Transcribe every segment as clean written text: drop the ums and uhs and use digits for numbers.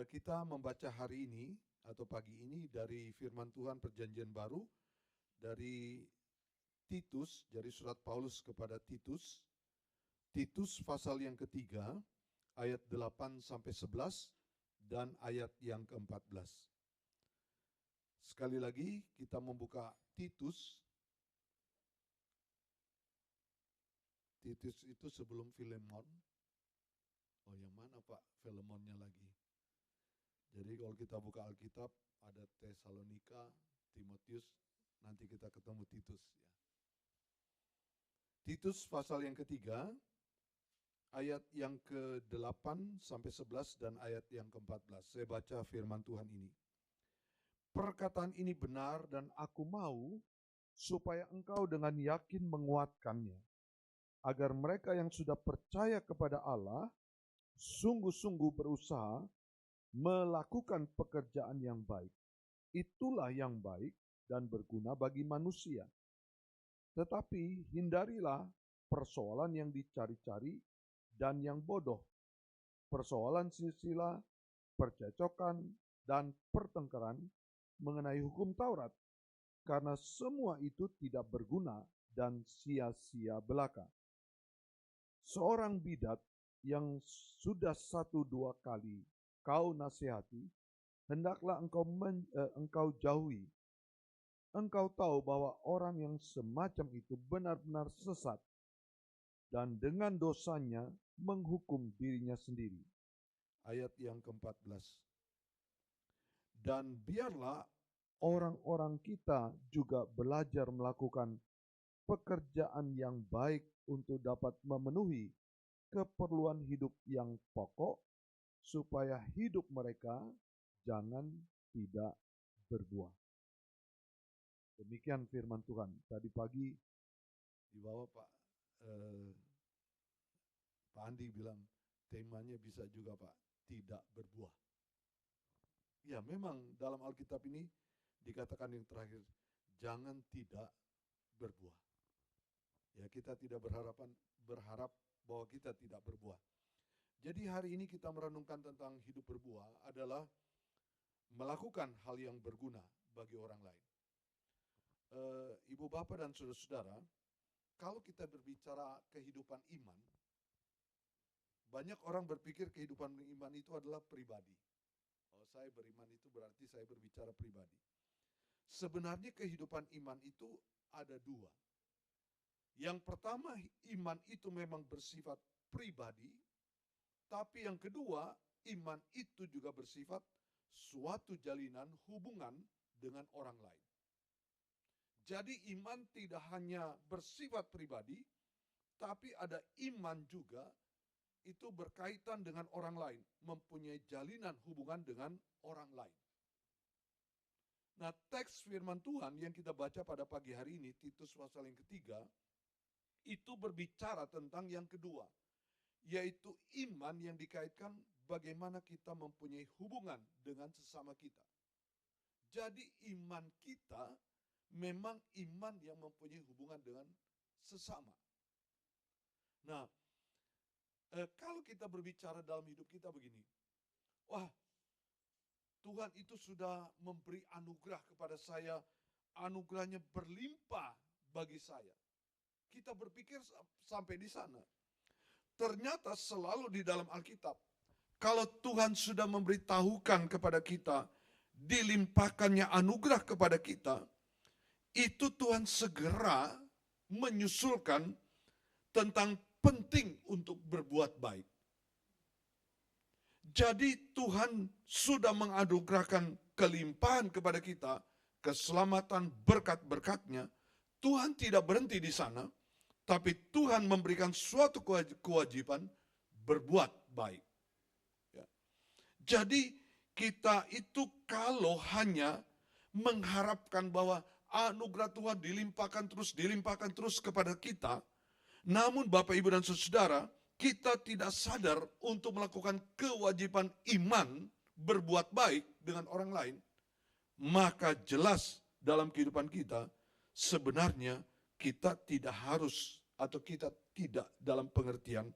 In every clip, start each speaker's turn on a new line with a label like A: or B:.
A: Kita membaca hari ini atau pagi ini dari firman Tuhan Perjanjian Baru dari Titus, dari surat Paulus kepada Titus. Titus pasal yang ketiga, ayat 8 sampai 11 dan ayat yang ke-14. Sekali lagi kita membuka Titus. Titus itu sebelum Filemon. Oh, yang mana Pak Filemonnya lagi? Jadi kalau kita buka Alkitab ada Tesalonika, Timotius, nanti kita ketemu Titus ya. Titus pasal yang ketiga, ayat yang ke-8 sampai 11 dan ayat yang ke-14. Saya baca firman Tuhan ini. Perkataan ini benar dan aku mau supaya engkau dengan yakin menguatkannya, agar mereka yang sudah percaya kepada Allah sungguh-sungguh berusaha melakukan pekerjaan yang baik. Itulah yang baik dan berguna bagi manusia. Tetapi hindarilah persoalan yang dicari-cari dan yang bodoh, persoalan silsilah, percecokan, dan pertengkaran mengenai hukum Taurat, karena semua itu tidak berguna dan sia-sia belaka. Seorang bidat yang sudah 1-2 kali kau nasihati, hendaklah engkau jauhi. Engkau tahu bahwa orang yang semacam itu benar-benar sesat dan dengan dosanya menghukum dirinya sendiri. Ayat yang ke-14. Dan biarlah orang-orang kita juga belajar melakukan pekerjaan yang baik untuk dapat memenuhi keperluan hidup yang pokok, supaya hidup mereka jangan tidak berbuah. Demikian firman Tuhan. Tadi pagi di bawah Pak Andi bilang temanya bisa juga Pak, tidak berbuah. Ya memang dalam Alkitab ini dikatakan yang terakhir, jangan tidak berbuah. Ya kita tidak berharap bahwa kita tidak berbuah. Jadi hari ini kita merenungkan tentang hidup berbuah adalah melakukan hal yang berguna bagi orang lain. Ibu bapak dan saudara-saudara, kalau kita berbicara kehidupan iman, banyak orang berpikir kehidupan iman itu adalah pribadi. Oh, saya beriman itu berarti saya berbicara pribadi. Sebenarnya kehidupan iman itu ada dua. Yang pertama, iman itu memang bersifat pribadi. Tapi yang kedua, iman itu juga bersifat suatu jalinan hubungan dengan orang lain. Jadi iman tidak hanya bersifat pribadi, tapi ada iman juga itu berkaitan dengan orang lain, mempunyai jalinan hubungan dengan orang lain. Nah, teks firman Tuhan yang kita baca pada pagi hari ini, Titus pasal yang ketiga, itu berbicara tentang yang kedua, yaitu iman yang dikaitkan bagaimana kita mempunyai hubungan dengan sesama kita. Jadi iman kita memang iman yang mempunyai hubungan dengan sesama. Nah, kalau kita berbicara dalam hidup kita begini, wah Tuhan itu sudah memberi anugerah kepada saya, anugerahnya berlimpah bagi saya. Kita berpikir sampai di sana. Ternyata selalu di dalam Alkitab, kalau Tuhan sudah memberitahukan kepada kita, dilimpahkannya anugerah kepada kita, itu Tuhan segera menyusulkan tentang penting untuk berbuat baik. Jadi Tuhan sudah menganugerahkan kelimpahan kepada kita, keselamatan berkat-berkatnya. Tuhan tidak berhenti di sana, tapi Tuhan memberikan suatu kewajiban berbuat baik. Ya. Jadi kita itu kalau hanya mengharapkan bahwa anugerah Tuhan dilimpahkan terus kepada kita, namun Bapak Ibu dan Saudara, kita tidak sadar untuk melakukan kewajiban iman berbuat baik dengan orang lain, maka jelas dalam kehidupan kita sebenarnya kita tidak harus atau kita tidak dalam pengertian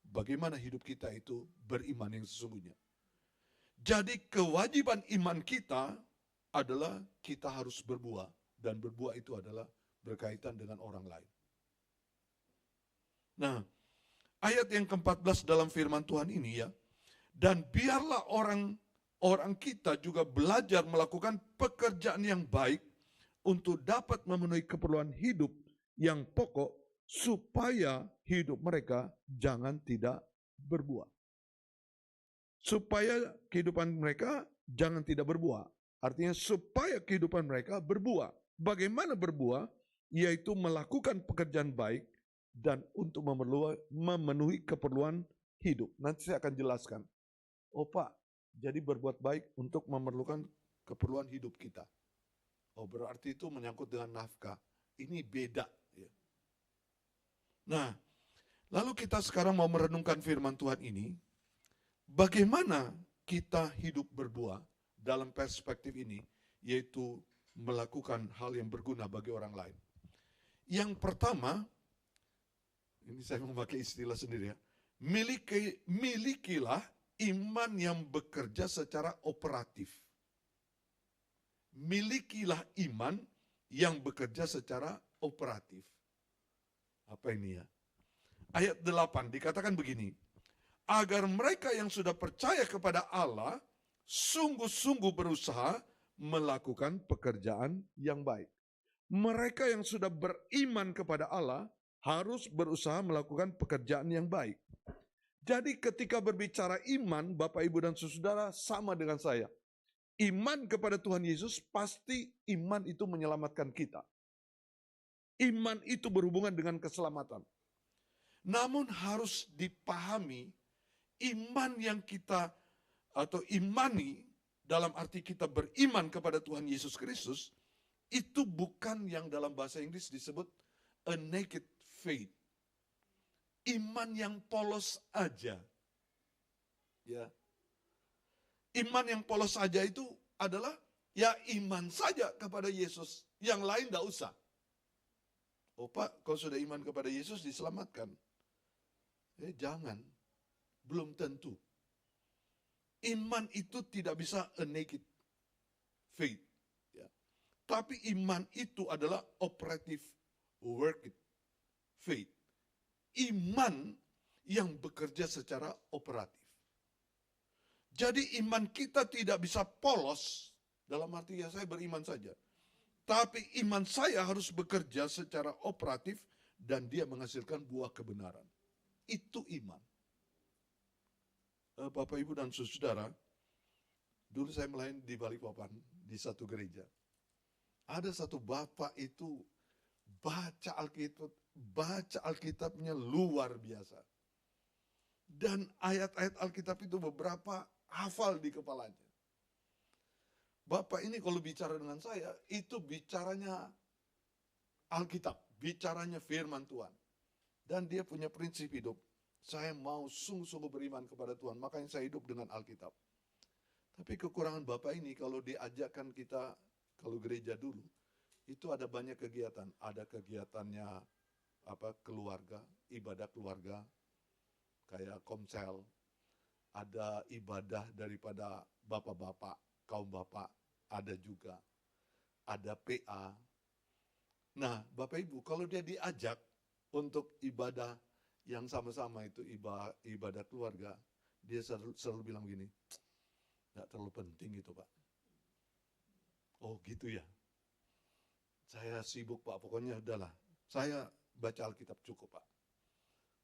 A: bagaimana hidup kita itu beriman yang sesungguhnya. Jadi kewajiban iman kita adalah kita harus berbuah. Dan berbuah itu adalah berkaitan dengan orang lain. Nah, ayat yang ke-14 dalam firman Tuhan ini ya. Dan biarlah orang kita juga belajar melakukan pekerjaan yang baik untuk dapat memenuhi keperluan hidup yang pokok supaya hidup mereka jangan tidak berbuah. Supaya kehidupan mereka jangan tidak berbuah. Artinya supaya kehidupan mereka berbuah. Bagaimana berbuah? Yaitu melakukan pekerjaan baik dan untuk memenuhi keperluan hidup. Nanti saya akan jelaskan. Oh Pak, jadi berbuat baik untuk memerlukan keperluan hidup kita. Oh berarti itu menyangkut dengan nafkah. Ini beda. Ya. Nah, lalu kita sekarang mau merenungkan firman Tuhan ini. Bagaimana kita hidup berbuah dalam perspektif ini, yaitu melakukan hal yang berguna bagi orang lain. Yang pertama, ini saya memakai istilah sendiri ya, milikilah iman yang bekerja secara operatif. Milikilah iman yang bekerja secara operatif. Apa ini ya? Ayat 8 dikatakan begini, agar mereka yang sudah percaya kepada Allah sungguh-sungguh berusaha melakukan pekerjaan yang baik. Mereka yang sudah beriman kepada Allah harus berusaha melakukan pekerjaan yang baik. Jadi ketika berbicara iman, Bapak, Ibu, dan Saudara sama dengan saya. Iman kepada Tuhan Yesus pasti iman itu menyelamatkan kita. Iman itu berhubungan dengan keselamatan. Namun harus dipahami iman yang kita atau imani dalam arti kita beriman kepada Tuhan Yesus Kristus itu bukan yang dalam bahasa Inggris disebut a naked faith. Iman yang polos aja. Ya. Iman yang polos saja itu adalah ya iman saja kepada Yesus. Yang lain tidak usah. Oh Pak, kalau sudah iman kepada Yesus diselamatkan. Jangan. Belum tentu. Iman itu tidak bisa a naked faith. Ya. Tapi iman itu adalah operative work faith. Iman yang bekerja secara operatif. Jadi iman kita tidak bisa polos, dalam arti ya saya beriman saja. Tapi iman saya harus bekerja secara operatif dan dia menghasilkan buah kebenaran. Itu iman. Bapak, Ibu, dan Saudara, dulu saya melayani di Balikpapan, di satu gereja. Ada satu bapak itu baca Alkitabnya luar biasa. Dan ayat-ayat Alkitab itu beberapa hafal di kepalanya. Bapak ini kalau bicara dengan saya, itu bicaranya Alkitab, bicaranya firman Tuhan. Dan dia punya prinsip hidup. Saya mau sungguh-sungguh beriman kepada Tuhan, makanya saya hidup dengan Alkitab. Tapi kekurangan Bapak ini kalau diajakkan kita, kalau gereja dulu, itu ada banyak kegiatan. Ada kegiatannya keluarga, ibadah keluarga, kayak komsel. Ada ibadah daripada bapak-bapak, kaum bapak, ada juga. Ada PA. Nah, Bapak Ibu, kalau dia diajak untuk ibadah yang sama-sama itu ibadah keluarga, dia selalu bilang gini, nggak terlalu penting itu Pak. Oh gitu ya. Saya sibuk Pak, pokoknya udahlah. Saya baca Alkitab cukup Pak.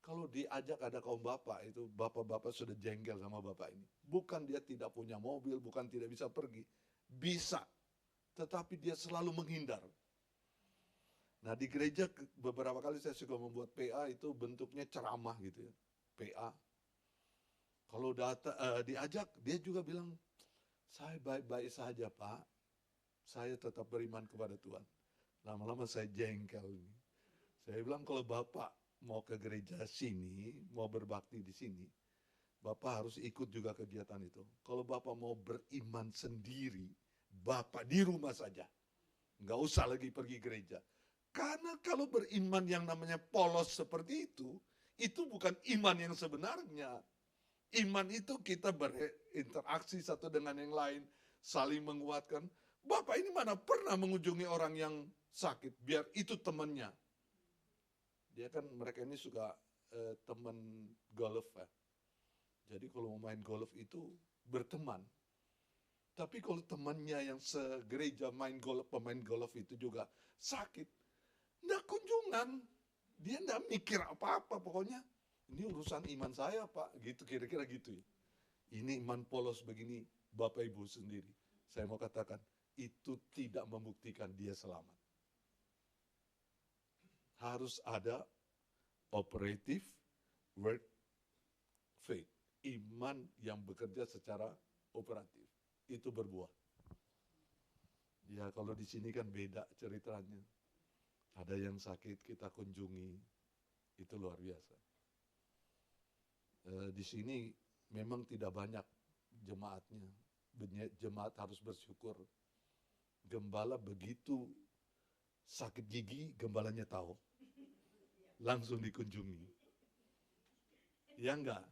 A: Kalau diajak ada kaum bapak itu, bapak-bapak sudah jengkel sama bapak ini. Bukan dia tidak punya mobil, bukan tidak bisa pergi. Bisa, tetapi dia selalu menghindar. Nah di gereja beberapa kali saya juga membuat PA itu bentuknya ceramah gitu ya. PA. Kalau diajak, dia juga bilang, saya baik-baik saja Pak. Saya tetap beriman kepada Tuhan. Lama-lama saya jengkel ini. Saya bilang kalau Bapak mau ke gereja sini, mau berbakti di sini, Bapak harus ikut juga kegiatan itu. Kalau Bapak mau beriman sendiri, Bapak di rumah saja. Nggak usah lagi pergi gereja. Karena kalau beriman yang namanya polos seperti itu bukan iman yang sebenarnya. Iman itu kita berinteraksi satu dengan yang lain, saling menguatkan. Bapak ini mana pernah mengunjungi orang yang sakit, biar itu temannya. Dia kan mereka ini suka teman golf ya. Jadi kalau mau main golf itu berteman. Tapi kalau temannya yang segereja main golf, pemain golf itu juga sakit, nggak kunjungan. Dia nggak mikir apa-apa pokoknya. Ini urusan iman saya Pak, gitu kira-kira gitu ya. Ini iman polos begini, Bapak Ibu sendiri. Saya mau katakan, itu tidak membuktikan dia selamat. Harus ada operative work faith. Iman yang bekerja secara operatif. Itu berbuah. Ya kalau di sini kan beda ceritanya. Ada yang sakit kita kunjungi, itu luar biasa. Di sini memang tidak banyak jemaatnya. Jemaat harus bersyukur. Gembala begitu sakit gigi, gembalanya tahu. Langsung dikunjungi. Ya enggak?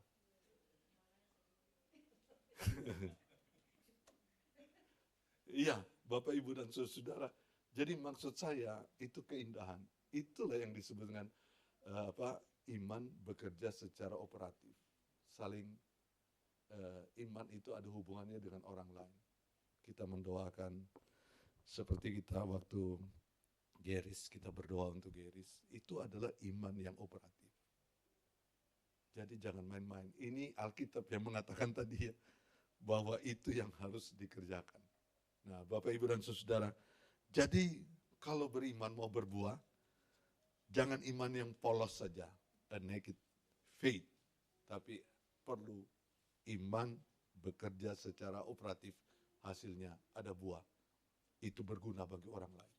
A: Iya, Bapak Ibu dan Saudara. Jadi maksud saya itu keindahan. Itulah yang disebut dengan iman bekerja secara operatif. Saling iman itu ada hubungannya dengan orang lain. Kita mendoakan seperti kita waktu Geris, kita berdoa untuk Geris. Itu adalah iman yang operatif. Jadi jangan main-main. Ini Alkitab yang mengatakan tadi ya, bahwa itu yang harus dikerjakan. Nah, Bapak Ibu dan Saudara, jadi kalau beriman mau berbuah, jangan iman yang polos saja, a naked faith, tapi perlu iman bekerja secara operatif, hasilnya ada buah. Itu berguna bagi orang lain.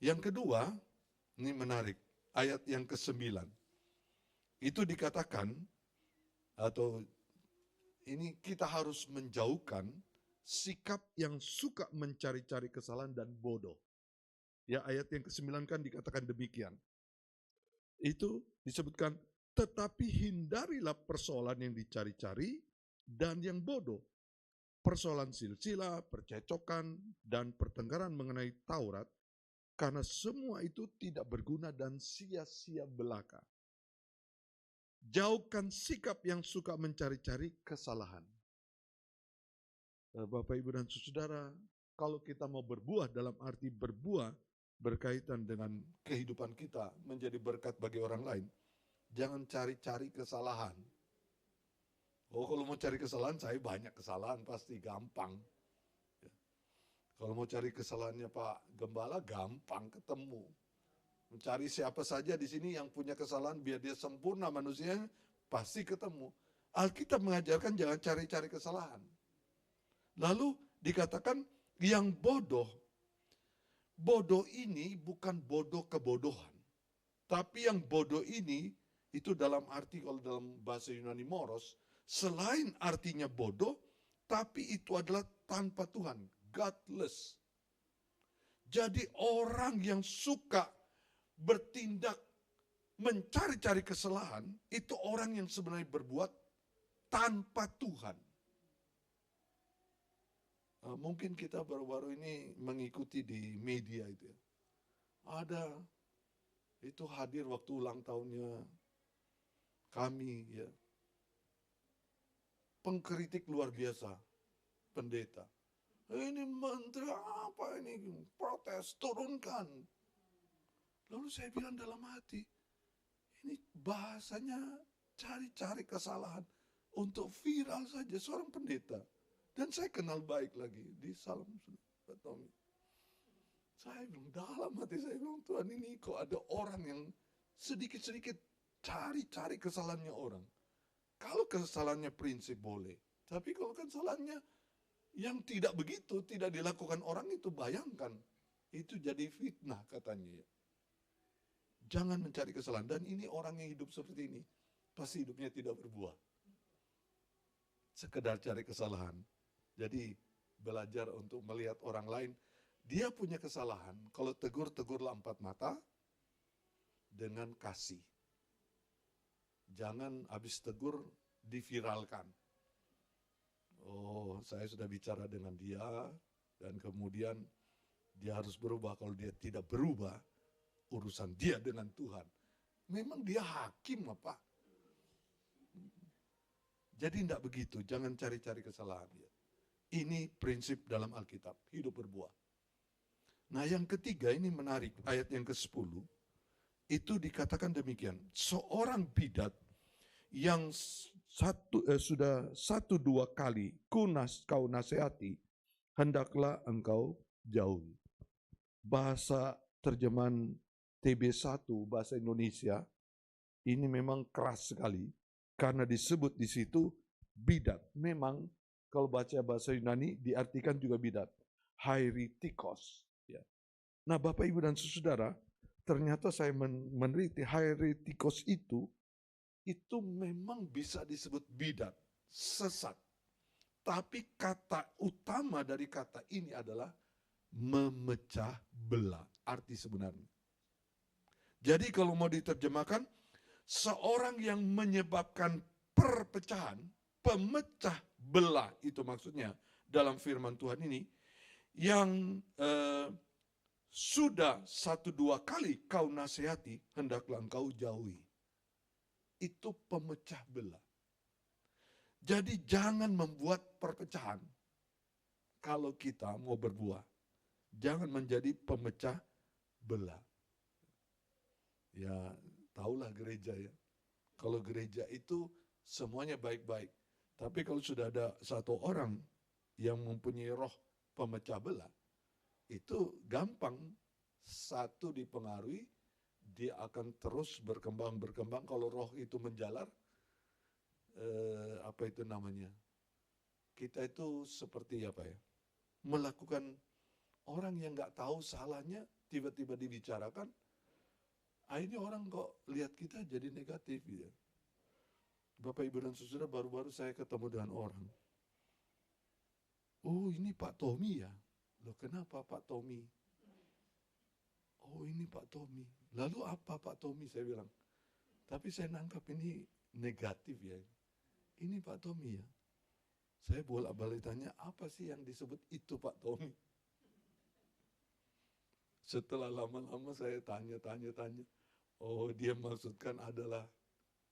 A: Yang kedua, ini menarik, ayat yang ke-9. Itu dikatakan, atau ini kita harus menjauhkan sikap yang suka mencari-cari kesalahan dan bodoh. Ya, ayat yang ke-9 kan dikatakan demikian. Itu disebutkan, tetapi hindarilah persoalan yang dicari-cari dan yang bodoh. Persoalan silsilah, percecokan, dan pertengkaran mengenai Taurat, karena semua itu tidak berguna dan sia-sia belaka. Jauhkan sikap yang suka mencari-cari kesalahan. Bapak, Ibu, dan Saudara, kalau kita mau berbuah dalam arti berbuah berkaitan dengan kehidupan kita menjadi berkat bagi orang lain, jangan cari-cari kesalahan. Oh, kalau mau cari kesalahan, saya banyak kesalahan, pasti gampang. Ya. Kalau mau cari kesalahannya Pak Gembala, gampang ketemu. Mencari siapa saja di sini yang punya kesalahan, biar dia sempurna manusia, pasti ketemu. Alkitab mengajarkan jangan cari-cari kesalahan. Lalu dikatakan yang bodoh. Bodoh ini bukan bodoh kebodohan. Tapi yang bodoh ini, itu dalam arti kalau dalam bahasa Yunani moros, selain artinya bodoh, tapi itu adalah tanpa Tuhan, godless. Jadi orang yang suka bertindak mencari-cari kesalahan, itu orang yang sebenarnya berbuat tanpa Tuhan. Mungkin kita baru-baru ini mengikuti di media itu ya. Ada itu hadir waktu ulang tahunnya kami ya. Pengkritik luar biasa, pendeta. Ini menteri apa ini, protes, turunkan. Lalu saya bilang dalam hati, ini bahasanya cari-cari kesalahan untuk viral saja seorang pendeta. Dan saya kenal baik lagi di Salam Pak Tommy. Saya bilang dalam hati saya bilang, Tuhan ini kok ada orang yang sedikit-sedikit cari-cari kesalahannya orang. Kalau kesalahannya prinsip boleh. Tapi kalau kesalahannya yang tidak begitu, tidak dilakukan orang itu, bayangkan. Itu jadi fitnah katanya ya. Jangan mencari kesalahan. Dan ini orang yang hidup seperti ini, pasti hidupnya tidak berbuah. Sekedar cari kesalahan. Jadi belajar untuk melihat orang lain. Dia punya kesalahan, kalau tegur, tegurlah 4 mata dengan kasih. Jangan habis tegur diviralkan. Oh, saya sudah bicara dengan dia, dan kemudian dia harus berubah. Kalau dia tidak berubah, urusan dia dengan Tuhan. Memang dia hakim apa? Jadi tidak begitu, jangan cari-cari kesalahan dia. Ini prinsip dalam Alkitab, hidup berbuah. Nah yang ketiga ini menarik, ayat yang ke-10, itu dikatakan demikian. Seorang bidat yang sudah 1-2 kali kau nasihati, hendaklah engkau jauhi. Bahasa terjemahan TB1 bahasa Indonesia ini memang keras sekali karena disebut di situ bidat. Memang kalau baca bahasa Yunani diartikan juga bidat, heretikos. Ya. Nah, Bapak Ibu dan Saudara, ternyata saya meneliti heretikos itu memang bisa disebut bidat, sesat. Tapi kata utama dari kata ini adalah memecah belah, arti sebenarnya. Jadi kalau mau diterjemahkan, seorang yang menyebabkan perpecahan, pemecah belah, itu maksudnya dalam firman Tuhan ini, yang sudah 1-2 kali kau nasihati, hendaklah engkau jauhi. Itu pemecah belah. Jadi jangan membuat perpecahan kalau kita mau berbuah. Jangan menjadi pemecah belah. Ya, tahulah gereja ya. Kalau gereja itu semuanya baik-baik. Tapi kalau sudah ada satu orang yang mempunyai roh pemecah belah, itu gampang. Satu dipengaruhi, dia akan terus berkembang. Kalau roh itu menjalar, apa itu namanya? Kita itu seperti apa ya? Melakukan orang yang nggak tahu salahnya, tiba-tiba dibicarakan, akhirnya orang kok lihat kita jadi negatif gitu. Bapak Ibu dan Saudara, baru-baru saya ketemu dengan orang. Oh ini Pak Tommy ya? Loh kenapa Pak Tommy? Oh ini Pak Tommy. Lalu apa Pak Tommy, saya bilang. Tapi saya nangkap ini negatif ya. Ini Pak Tommy ya. Saya bolak-balik tanya, apa sih yang disebut itu Pak Tommy? Setelah lama-lama saya tanya. Oh dia maksudkan adalah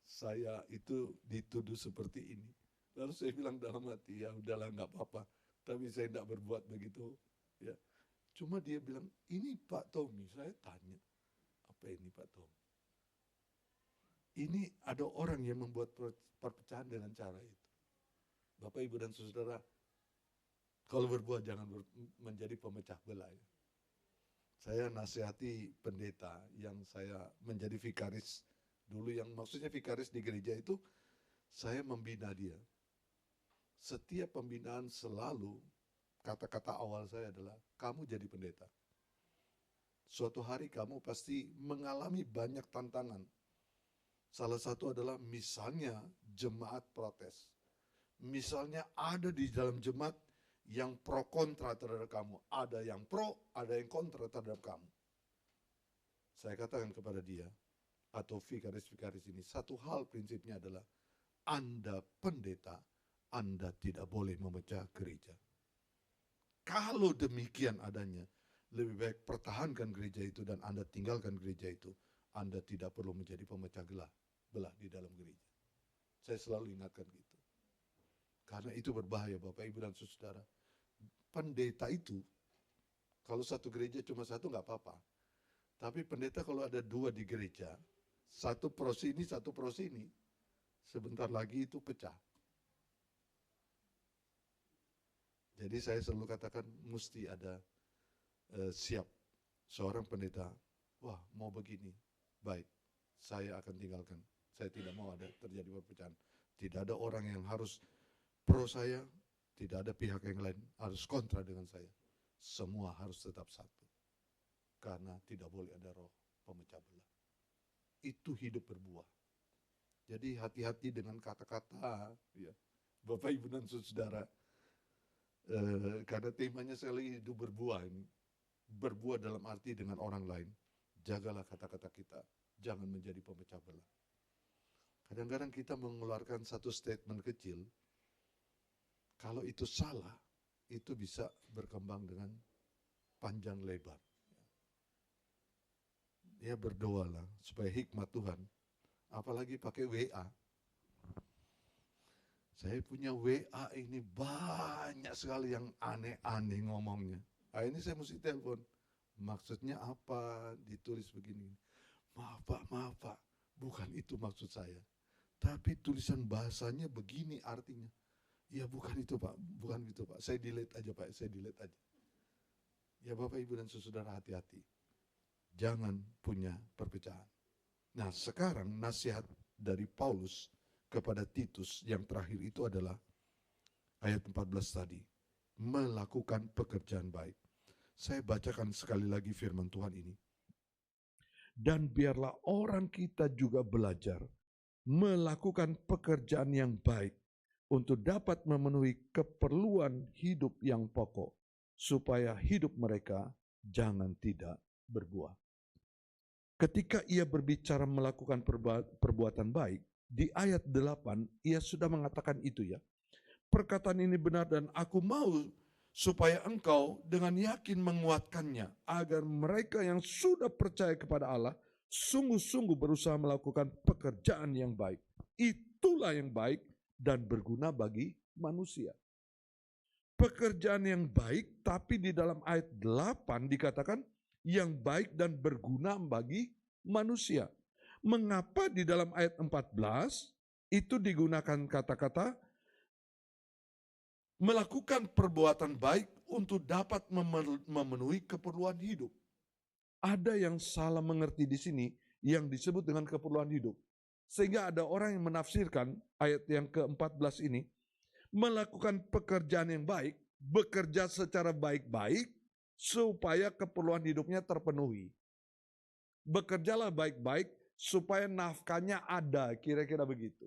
A: saya itu dituduh seperti ini. Lalu saya bilang dalam hati, ya udahlah nggak apa-apa. Tapi saya tidak berbuat begitu. Ya. Cuma dia bilang, ini Pak Tommy. Saya tanya, apa ini Pak Tommy? Ini ada orang yang membuat perpecahan dengan cara itu. Bapak, Ibu, dan Saudara, kalau berbuat jangan menjadi pemecah belah. Ya. Saya nasihati pendeta yang saya menjadi vikaris dulu, yang maksudnya vikaris di gereja itu, saya membina dia. Setiap pembinaan selalu kata-kata awal saya adalah, kamu jadi pendeta. Suatu hari kamu pasti mengalami banyak tantangan. Salah satu adalah misalnya jemaat protes. Misalnya ada di dalam jemaat yang pro kontra terhadap kamu. Ada yang pro, ada yang kontra terhadap kamu. Saya katakan kepada dia, atau vikaris-vikaris ini, satu hal prinsipnya adalah, Anda pendeta, Anda tidak boleh memecah gereja. Kalau demikian adanya, lebih baik pertahankan gereja itu dan Anda tinggalkan gereja itu. Anda tidak perlu menjadi pemecah belah di dalam gereja. Saya selalu ingatkan gitu. Karena itu berbahaya Bapak, Ibu, dan Saudara. Pendeta itu, kalau satu gereja cuma satu nggak apa-apa. Tapi pendeta kalau ada 2 di gereja, satu pro sini, satu pro sini, sebentar lagi itu pecah. Jadi saya selalu katakan mesti ada siap seorang pendeta. Wah mau begini, baik, saya akan tinggalkan. Saya tidak mau ada terjadi perpecahan. Tidak ada orang yang harus pro saya, tidak ada pihak yang lain harus kontra dengan saya. Semua harus tetap satu. Karena tidak boleh ada roh pemecah belah. Itu hidup berbuah. Jadi hati-hati dengan kata-kata, ya. Bapak, Ibu, dan Saudara. Karena temanya saya lagi hidup berbuah ini. Berbuah dalam arti dengan orang lain. Jagalah kata-kata kita. Jangan menjadi pemecah belah. Kadang-kadang kita mengeluarkan satu statement kecil, kalau itu salah, itu bisa berkembang dengan panjang lebar. Ya berdoalah supaya hikmat Tuhan, apalagi pakai WA. Saya punya WA ini banyak sekali yang aneh-aneh ngomongnya. Ini saya mesti telepon. Maksudnya apa? Ditulis begini. Maaf Pak, bukan itu maksud saya. Tapi tulisan bahasanya begini artinya. Ya bukan itu Pak, bukan itu Pak. Saya delete aja Pak, saya delete aja. Ya Bapak Ibu dan Saudara hati-hati. Jangan punya perpecahan. Nah sekarang nasihat dari Paulus kepada Titus yang terakhir itu adalah ayat 14 tadi. Melakukan pekerjaan baik. Saya bacakan sekali lagi firman Tuhan ini. Dan biarlah orang kita juga belajar melakukan pekerjaan yang baik untuk dapat memenuhi keperluan hidup yang pokok, supaya hidup mereka jangan tidak berbuah. Ketika ia berbicara melakukan perbuatan baik, di ayat 8 ia sudah mengatakan itu ya. Perkataan ini benar dan aku mau supaya engkau dengan yakin menguatkannya, agar mereka yang sudah percaya kepada Allah sungguh-sungguh berusaha melakukan pekerjaan yang baik. Itulah yang baik dan berguna bagi manusia. Pekerjaan yang baik, tapi di dalam ayat 8 dikatakan yang baik dan berguna bagi manusia. Mengapa di dalam ayat 14 itu digunakan kata-kata melakukan perbuatan baik untuk dapat memenuhi keperluan hidup? Ada yang salah mengerti di sini yang disebut dengan keperluan hidup. Sehingga ada orang yang menafsirkan ayat yang ke-14 ini, melakukan pekerjaan yang baik, bekerja secara baik-baik supaya keperluan hidupnya terpenuhi. Bekerjalah baik-baik supaya nafkahnya ada, kira-kira begitu.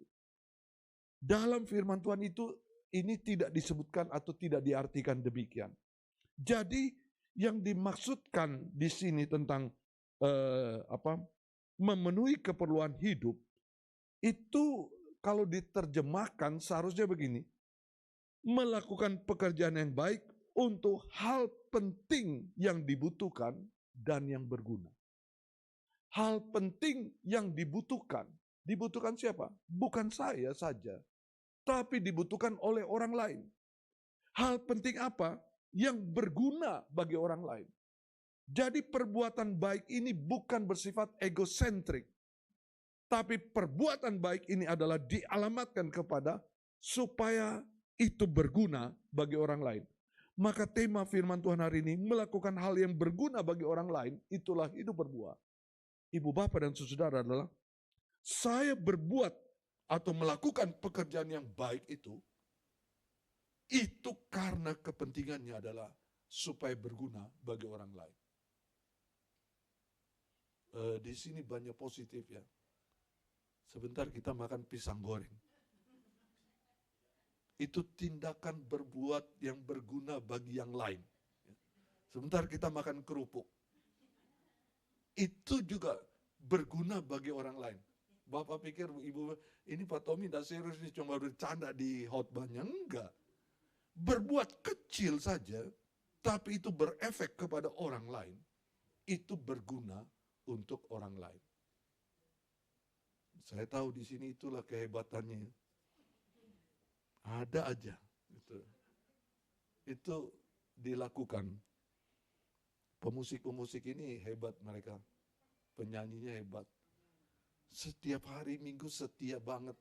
A: Dalam firman Tuhan itu ini tidak disebutkan atau tidak diartikan demikian. Jadi yang dimaksudkan di sini tentang memenuhi keperluan hidup itu kalau diterjemahkan seharusnya begini. Melakukan pekerjaan yang baik untuk hal penting yang dibutuhkan dan yang berguna. Hal penting yang dibutuhkan. Dibutuhkan siapa? Bukan saya saja, tapi dibutuhkan oleh orang lain. Hal penting apa? Yang berguna bagi orang lain. Jadi perbuatan baik ini bukan bersifat egosentrik, tapi perbuatan baik ini adalah dialamatkan kepada supaya itu berguna bagi orang lain. Maka tema firman Tuhan hari ini, melakukan hal yang berguna bagi orang lain, itulah hidup berbuah. Ibu bapak dan saudara adalah, saya berbuat atau melakukan pekerjaan yang baik itu karena kepentingannya adalah supaya berguna bagi orang lain. Di sini banyak positif ya. Sebentar kita makan pisang goreng. Itu tindakan berbuat yang berguna bagi yang lain. Sebentar kita makan kerupuk. Itu juga berguna bagi orang lain. Bapak pikir, Ibu, ini Pak Tommy tidak serius, ini cuma bercanda di khotbahnya. Enggak. Berbuat kecil saja, tapi itu berefek kepada orang lain. Itu berguna untuk orang lain. Saya tahu di sini itulah kehebatannya. Ada aja. Itu dilakukan. Pemusik-pemusik ini hebat mereka. Penyanyinya hebat. Setiap hari Minggu setia banget.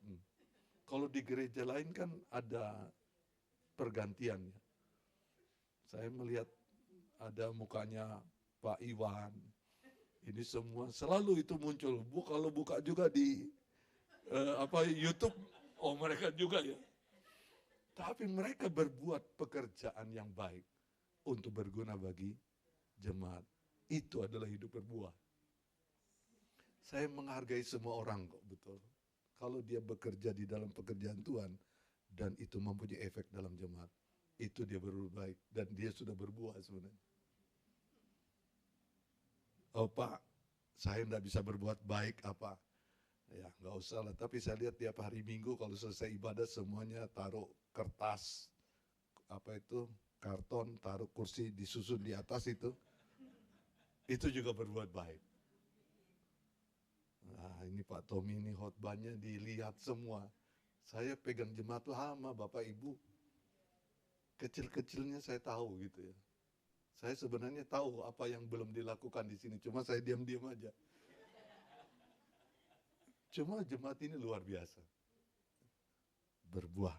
A: Kalau di gereja lain kan ada pergantiannya. Saya melihat ada mukanya Pak Iwan. Ini semua selalu itu muncul. Kalau buka juga di YouTube, mereka juga ya. Tapi mereka berbuat pekerjaan yang baik untuk berguna bagi jemaat. Itu adalah hidup berbuah. Saya menghargai semua orang kok, betul. Kalau dia bekerja di dalam pekerjaan Tuhan dan itu mempunyai efek dalam jemaat, itu dia berbuat baik dan dia sudah berbuah sebenarnya. Oh Pak, saya tidak bisa berbuat baik apa? Ya nggak usah lah, tapi saya lihat tiap hari Minggu kalau selesai ibadah semuanya taruh kertas, apa itu, karton, taruh kursi disusun di atas itu juga berbuat baik. Nah ini Pak Tommy ini khotbahnya dilihat semua. Saya pegang jemaat lama Bapak Ibu. Kecil-kecilnya saya tahu gitu ya. Saya sebenarnya tahu apa yang belum dilakukan di sini, cuma saya diam-diam aja. Cuma jemaat ini luar biasa. Berbuah.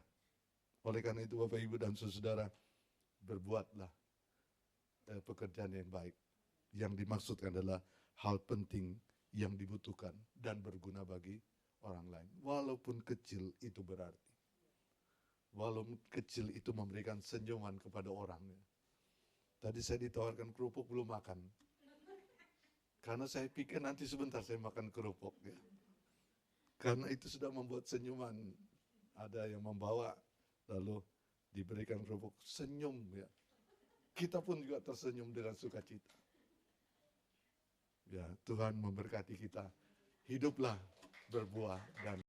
A: Oleh karena itu Bapak Ibu dan saudara, berbuatlah pekerjaan yang baik. Yang dimaksudkan adalah hal penting yang dibutuhkan dan berguna bagi orang lain. Walaupun kecil itu berarti. Walaupun kecil itu memberikan senyuman kepada orang. Tadi saya ditawarkan kerupuk belum makan. Karena saya pikir nanti sebentar saya makan kerupuk ya. Karena itu sudah membuat senyuman. Ada yang membawa lalu diberikan kerupuk, senyum ya. Kita pun juga tersenyum dengan sukacita. Ya, Tuhan memberkati kita. Hiduplah berbuah dan